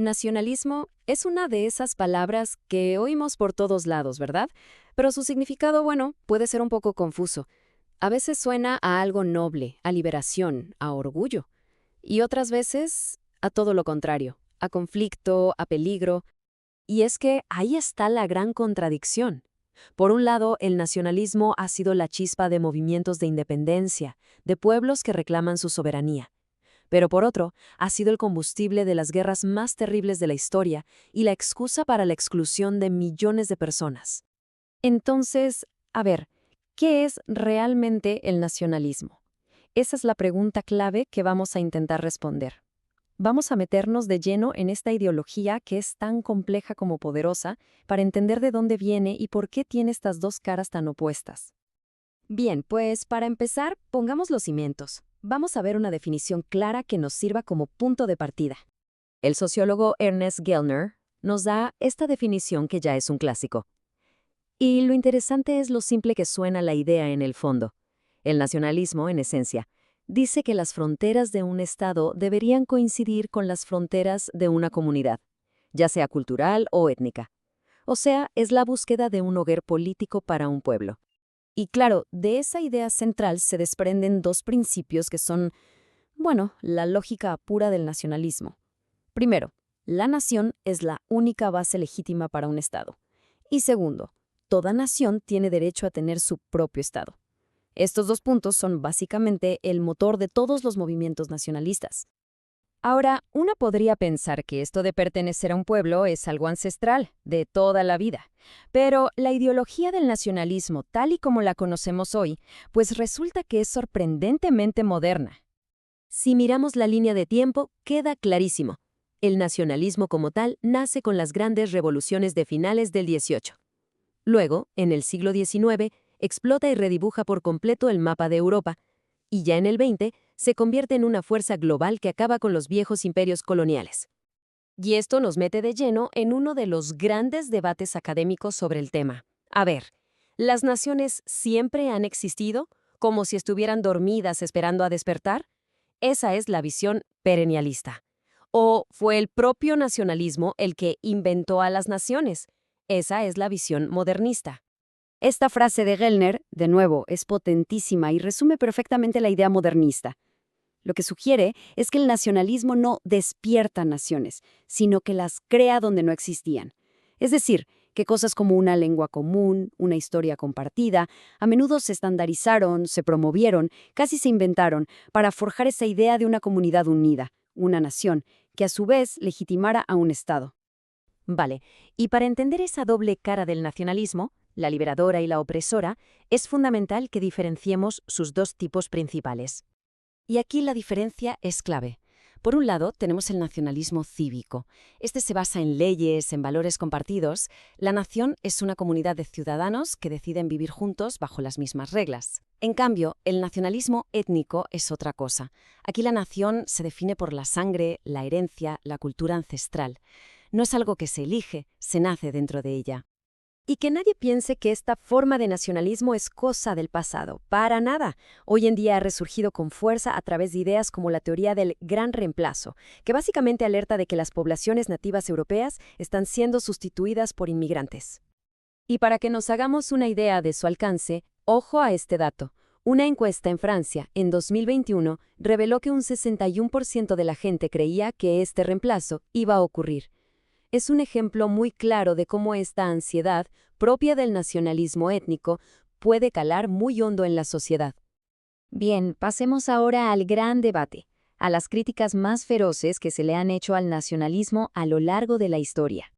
Nacionalismo es una de esas palabras que oímos por todos lados, ¿verdad? Pero su significado, bueno, puede ser un poco confuso. A veces suena a algo noble, a liberación, a orgullo, y otras veces a todo lo contrario, a conflicto, a peligro. Y es que ahí está la gran contradicción. Por un lado, el nacionalismo ha sido la chispa de movimientos de independencia, de pueblos que reclaman su soberanía. Pero por otro, ha sido el combustible de las guerras más terribles de la historia y la excusa para la exclusión de millones de personas. Entonces, a ver, ¿qué es realmente el nacionalismo? Esa es la pregunta clave que vamos a intentar responder. Vamos a meternos de lleno en esta ideología que es tan compleja como poderosa para entender de dónde viene y por qué tiene estas dos caras tan opuestas. Bien, pues para empezar, pongamos los cimientos. Vamos a ver una definición clara que nos sirva como punto de partida. El sociólogo Ernest Gellner nos da esta definición que ya es un clásico. Y lo interesante es lo simple que suena la idea en el fondo. El nacionalismo, en esencia, dice que las fronteras de un Estado deberían coincidir con las fronteras de una comunidad, ya sea cultural o étnica. O sea, es la búsqueda de un hogar político para un pueblo. Y claro, de esa idea central se desprenden dos principios que son, bueno, la lógica pura del nacionalismo. Primero, la nación es la única base legítima para un Estado. Y segundo, toda nación tiene derecho a tener su propio Estado. Estos dos puntos son básicamente el motor de todos los movimientos nacionalistas. Ahora, uno podría pensar que esto de pertenecer a un pueblo es algo ancestral, de toda la vida. Pero la ideología del nacionalismo, tal y como la conocemos hoy, pues resulta que es sorprendentemente moderna. Si miramos la línea de tiempo, queda clarísimo. El nacionalismo como tal nace con las grandes revoluciones de finales del XVIII. Luego, en el siglo XIX, explota y redibuja por completo el mapa de Europa, y ya en el XX se convierte en una fuerza global que acaba con los viejos imperios coloniales. Y esto nos mete de lleno en uno de los grandes debates académicos sobre el tema. A ver, ¿las naciones siempre han existido, como si estuvieran dormidas esperando a despertar? Esa es la visión perennialista. ¿O fue el propio nacionalismo el que inventó a las naciones? Esa es la visión modernista. Esta frase de Gellner, de nuevo, es potentísima y resume perfectamente la idea modernista. Lo que sugiere es que el nacionalismo no despierta naciones, sino que las crea donde no existían. Es decir, que cosas como una lengua común, una historia compartida, a menudo se estandarizaron, se promovieron, casi se inventaron, para forjar esa idea de una comunidad unida, una nación, que a su vez legitimara a un Estado. Vale, y para entender esa doble cara del nacionalismo, la liberadora y la opresora, es fundamental que diferenciemos sus dos tipos principales. Y aquí la diferencia es clave. Por un lado, tenemos el nacionalismo cívico. Este se basa en leyes, en valores compartidos. La nación es una comunidad de ciudadanos que deciden vivir juntos bajo las mismas reglas. En cambio, el nacionalismo étnico es otra cosa. Aquí la nación se define por la sangre, la herencia, la cultura ancestral. No es algo que se elige, se nace dentro de ella. Y que nadie piense que esta forma de nacionalismo es cosa del pasado. Para nada. Hoy en día ha resurgido con fuerza a través de ideas como la teoría del gran reemplazo, que básicamente alerta de que las poblaciones nativas europeas están siendo sustituidas por inmigrantes. Y para que nos hagamos una idea de su alcance, ojo a este dato. Una encuesta en Francia, en 2021, reveló que un 61% de la gente creía que este reemplazo iba a ocurrir. Es un ejemplo muy claro de cómo esta ansiedad, propia del nacionalismo étnico, puede calar muy hondo en la sociedad. Bien, pasemos ahora al gran debate, a las críticas más feroces que se le han hecho al nacionalismo a lo largo de la historia.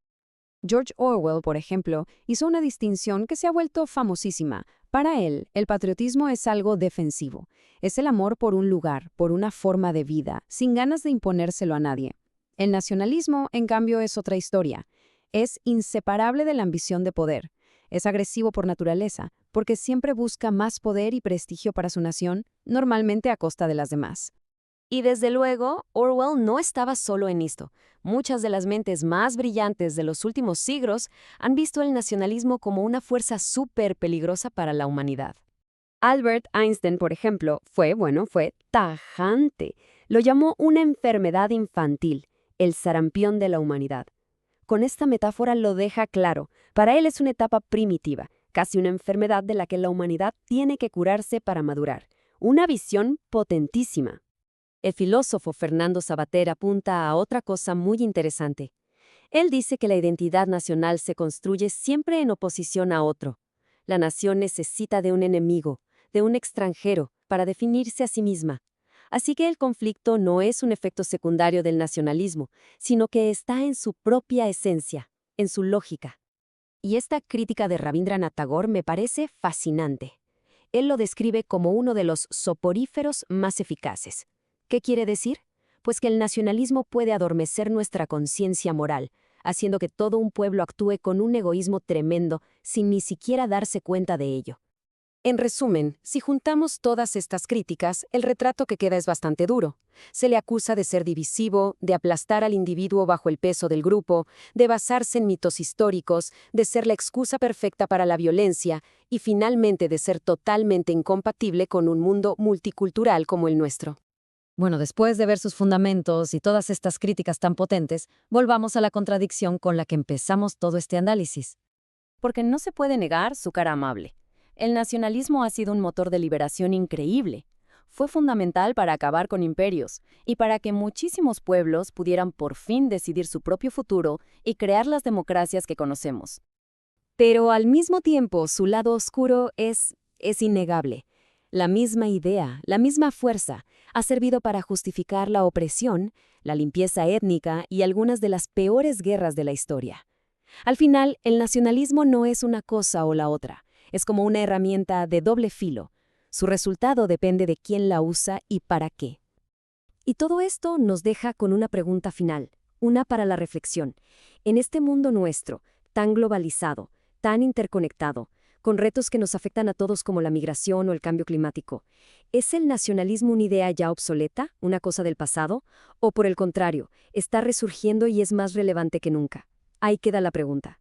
George Orwell, por ejemplo, hizo una distinción que se ha vuelto famosísima. Para él, el patriotismo es algo defensivo. Es el amor por un lugar, por una forma de vida, sin ganas de imponérselo a nadie. El nacionalismo, en cambio, es otra historia. Es inseparable de la ambición de poder. Es agresivo por naturaleza, porque siempre busca más poder y prestigio para su nación, normalmente a costa de las demás. Y desde luego, Orwell no estaba solo en esto. Muchas de las mentes más brillantes de los últimos siglos han visto el nacionalismo como una fuerza súper peligrosa para la humanidad. Albert Einstein, por ejemplo, fue tajante. Lo llamó una enfermedad infantil. el sarampión de la humanidad. Con esta metáfora lo deja claro. Para él es una etapa primitiva, casi una enfermedad de la que la humanidad tiene que curarse para madurar. Una visión potentísima. El filósofo Fernando Savater apunta a otra cosa muy interesante. Él dice que la identidad nacional se construye siempre en oposición a otro. La nación necesita de un enemigo, de un extranjero, para definirse a sí misma. Así que el conflicto no es un efecto secundario del nacionalismo, sino que está en su propia esencia, en su lógica. Y esta crítica de Rabindranath Tagore me parece fascinante. Él lo describe como uno de los soporíferos más eficaces. ¿Qué quiere decir? Pues que el nacionalismo puede adormecer nuestra conciencia moral, haciendo que todo un pueblo actúe con un egoísmo tremendo sin ni siquiera darse cuenta de ello. En resumen, si juntamos todas estas críticas, el retrato que queda es bastante duro. Se le acusa de ser divisivo, de aplastar al individuo bajo el peso del grupo, de basarse en mitos históricos, de ser la excusa perfecta para la violencia y finalmente de ser totalmente incompatible con un mundo multicultural como el nuestro. Bueno, después de ver sus fundamentos y todas estas críticas tan potentes, volvamos a la contradicción con la que empezamos todo este análisis. Porque no se puede negar su cara amable. El nacionalismo ha sido un motor de liberación increíble. Fue fundamental para acabar con imperios y para que muchísimos pueblos pudieran por fin decidir su propio futuro y crear las democracias que conocemos. Pero al mismo tiempo, su lado oscuro es innegable. La misma idea, la misma fuerza, ha servido para justificar la opresión, la limpieza étnica y algunas de las peores guerras de la historia. Al final, el nacionalismo no es una cosa o la otra. Es como una herramienta de doble filo. Su resultado depende de quién la usa y para qué. Y todo esto nos deja con una pregunta final, una para la reflexión. En este mundo nuestro, tan globalizado, tan interconectado, con retos que nos afectan a todos como la migración o el cambio climático, ¿es el nacionalismo una idea ya obsoleta, una cosa del pasado? ¿O por el contrario, está resurgiendo y es más relevante que nunca? Ahí queda la pregunta.